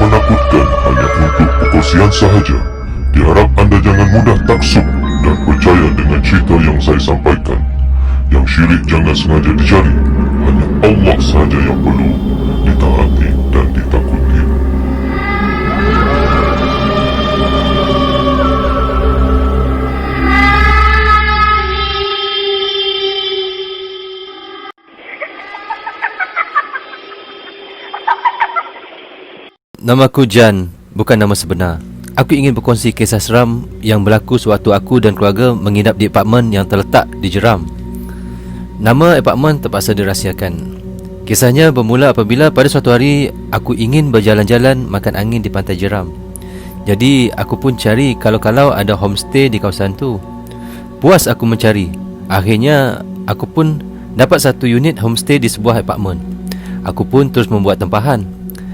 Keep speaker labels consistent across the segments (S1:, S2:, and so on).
S1: menakutkan hanya untuk perkongsian sahaja. Diharap anda jangan mudah taksub dan percaya dengan cerita yang saya sampaikan. Yang syirik jangan sengaja dicari. Hanya Allah sahaja yang perlu ditaati dan ditakuti.
S2: Namaku Jan, bukan nama sebenar. Aku ingin berkongsi kisah seram yang berlaku sewaktu aku dan keluarga menginap di apartmen yang terletak di Jeram. Nama apartmen terpaksa dirahsiakan. Kisahnya bermula apabila pada suatu hari aku ingin berjalan-jalan makan angin di pantai Jeram. Jadi aku pun cari kalau-kalau ada homestay di kawasan tu. Puas aku mencari. Akhirnya aku pun dapat satu unit homestay di sebuah apartmen. Aku pun terus membuat tempahan.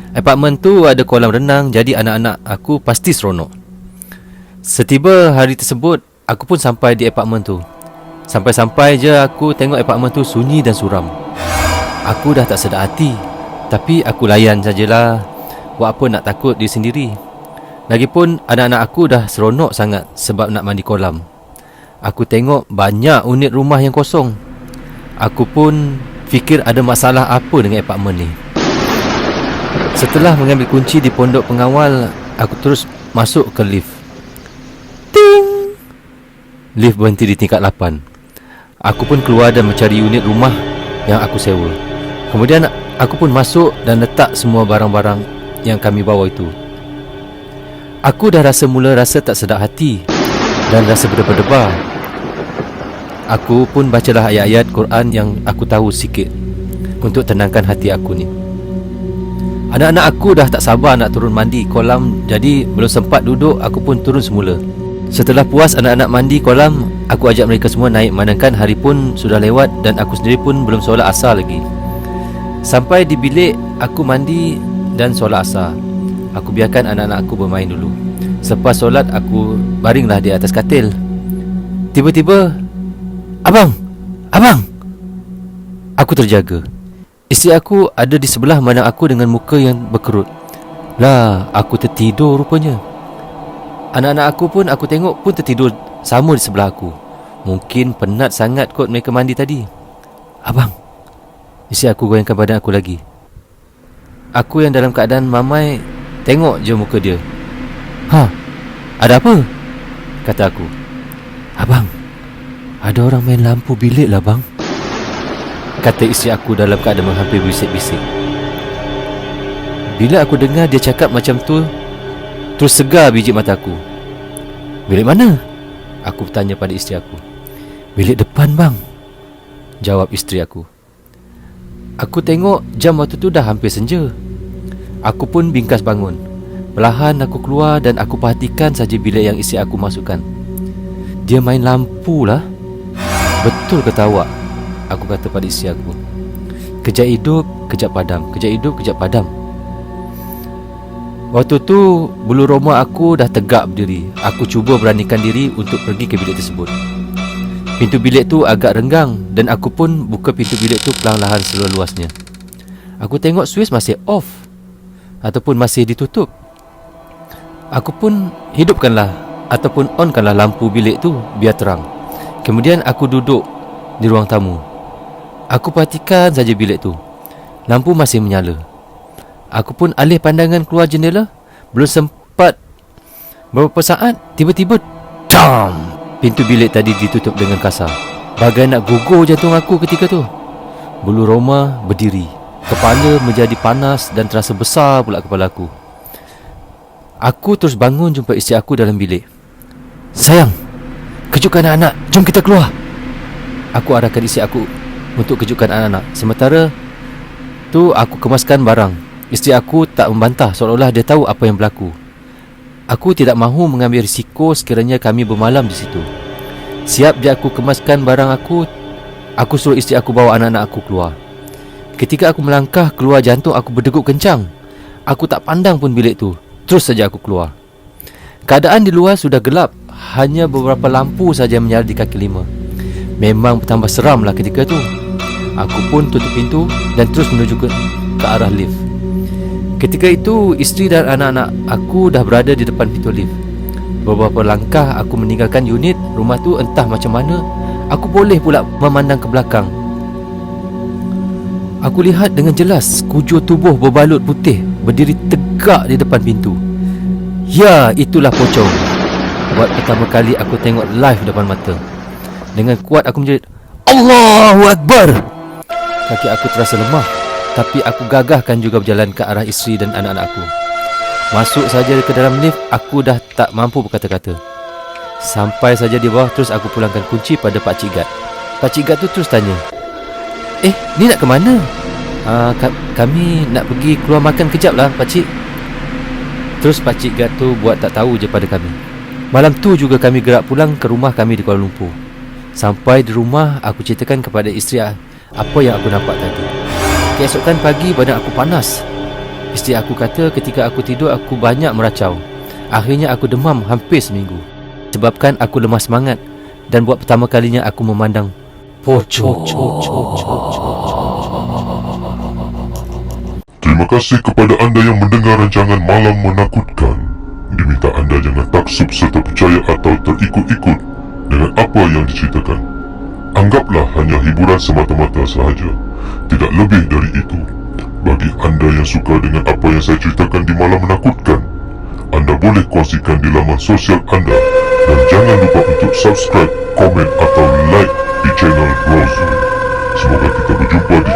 S2: Apartmen tu ada kolam renang, jadi anak-anak aku pasti seronok. Setiba hari tersebut, aku pun sampai di apartmen tu. Sampai-sampai je aku tengok apartmen tu sunyi dan suram. Aku dah tak sedar hati, tapi aku layan sajalah. Buat apa nak takut diri sendiri. Lagipun anak-anak aku dah seronok sangat sebab nak mandi kolam. Aku tengok banyak unit rumah yang kosong. Aku pun fikir ada masalah apa dengan apartmen ni. Setelah mengambil kunci di pondok pengawal, aku terus masuk ke lift. Ting! Lift berhenti di tingkat 8. Aku pun keluar dan mencari unit rumah yang aku sewa. Kemudian aku pun masuk dan letak semua barang-barang yang kami bawa itu. Aku dah mula rasa tak sedap hati dan rasa berdebar-debar. Aku pun bacalah ayat-ayat Quran yang aku tahu sikit untuk tenangkan hati aku ni. Anak-anak aku dah tak sabar nak turun mandi kolam, jadi belum sempat duduk, aku pun turun semula. Setelah puas anak-anak mandi kolam, aku ajak mereka semua naik, manakala hari pun sudah lewat dan aku sendiri pun belum solat asar lagi. Sampai di bilik, aku mandi dan solat asar. Aku biarkan anak-anak aku bermain dulu. Selepas solat, aku baringlah di atas katil. Tiba-tiba, Abang! Abang! Aku terjaga. Isteri aku ada di sebelah mandang aku dengan muka yang berkerut. Lah, aku tertidur rupanya. Anak-anak aku pun aku tengok pun tertidur sama di sebelah aku. Mungkin penat sangat kot mereka mandi tadi. Abang, isteri aku goyangkan badan aku lagi. Aku yang dalam keadaan mamai tengok je muka dia. Ha, ada apa? Kata aku. Abang, ada orang main lampu bilik lah bang, kata isteri aku dalam keadaan hampir bisik-bisik. Bila aku dengar dia cakap macam tu, terus segar biji mata aku. Bilik mana? Aku tanya pada isteri aku. Bilik depan bang, jawab isteri aku. Aku tengok jam waktu tu dah hampir senja. Aku pun bingkas bangun. Perlahan aku keluar dan aku perhatikan saja bilik yang isteri aku masukkan. Dia main lampu lah. Betul kata awak, aku kata pada isteri aku. Kejap hidup, kejap padam. Kejap hidup, kejap padam. Waktu tu bulu roma aku dah tegak berdiri. Aku cuba beranikan diri untuk pergi ke bilik tersebut. Pintu bilik tu agak renggang dan aku pun buka pintu bilik tu perlahan-lahan seluas-luasnya. Aku tengok switch masih off ataupun masih ditutup. Aku pun hidupkanlah ataupun onkanlah lampu bilik tu biar terang. Kemudian aku duduk di ruang tamu. Aku perhatikan saja bilik tu. Lampu masih menyala. Aku pun alih pandangan keluar jendela. Belum sempat beberapa saat, tiba-tiba dam! Pintu bilik tadi ditutup dengan kasar. Bagai nak gugur jantung aku ketika tu. Bulu roma berdiri. Kepala menjadi panas dan terasa besar pula kepala aku. Aku terus bangun jumpa isteri aku dalam bilik. Sayang, kejutkan anak-anak, jom kita keluar. Aku arahkan isteri aku untuk kejutkan anak-anak. Sementara tu aku kemaskan barang. Isteri aku tak membantah, seolah-olah dia tahu apa yang berlaku. Aku tidak mahu mengambil risiko sekiranya kami bermalam di situ. Siap je aku kemaskan barang aku suruh isteri aku bawa anak-anak aku keluar. Ketika aku melangkah keluar, jantung aku berdegup kencang. Aku tak pandang pun bilik tu. Terus saja aku keluar. Keadaan di luar sudah gelap. Hanya beberapa lampu saja menyala di kaki lima. Memang bertambah seramlah ketika tu. Aku pun tutup pintu dan terus menuju ke arah lift. Ketika itu, isteri dan anak-anak aku dah berada di depan pintu lift. Beberapa langkah aku meninggalkan unit rumah tu, entah macam mana aku boleh pula memandang ke belakang. Aku lihat dengan jelas kujur tubuh berbalut putih berdiri tegak di depan pintu. Ya, itulah pocong. Buat pertama kali aku tengok live depan mata. Dengan kuat aku menjerit, Allahu Akbar! Kaki aku terasa lemah, tapi aku gagahkan juga berjalan ke arah isteri dan anak-anak aku. Masuk saja ke dalam lift, aku dah tak mampu berkata-kata. Sampai saja di bawah, terus aku pulangkan kunci pada Pakcik Gad. Pakcik Gad tu terus tanya, ni nak ke mana? Kami nak pergi keluar makan kejap lah, Pakcik. Terus Pakcik Gad tu buat tak tahu je pada kami. Malam tu juga kami gerak pulang ke rumah kami di Kuala Lumpur. Sampai di rumah, aku ceritakan kepada isteri apa yang aku nampak tadi. Keesokan pagi, badan aku panas. Isteri aku kata ketika aku tidur, aku banyak meracau. Akhirnya aku demam hampir seminggu. Sebabkan aku lemah semangat. Dan buat pertama kalinya aku memandang pocong.
S1: Terima kasih kepada anda yang mendengar rancangan Malam Menakutkan. Diminta anda jangan taksub serta percaya atau terikut-ikut dengan apa yang diceritakan. Anggaplah hanya hiburan semata-mata sahaja, tidak lebih dari itu. Bagi anda yang suka dengan apa yang saya ceritakan di Malam Menakutkan, anda boleh kongsikan di laman sosial anda. Dan jangan lupa untuk subscribe, komen atau like di channel Browser. Semoga kita berjumpa di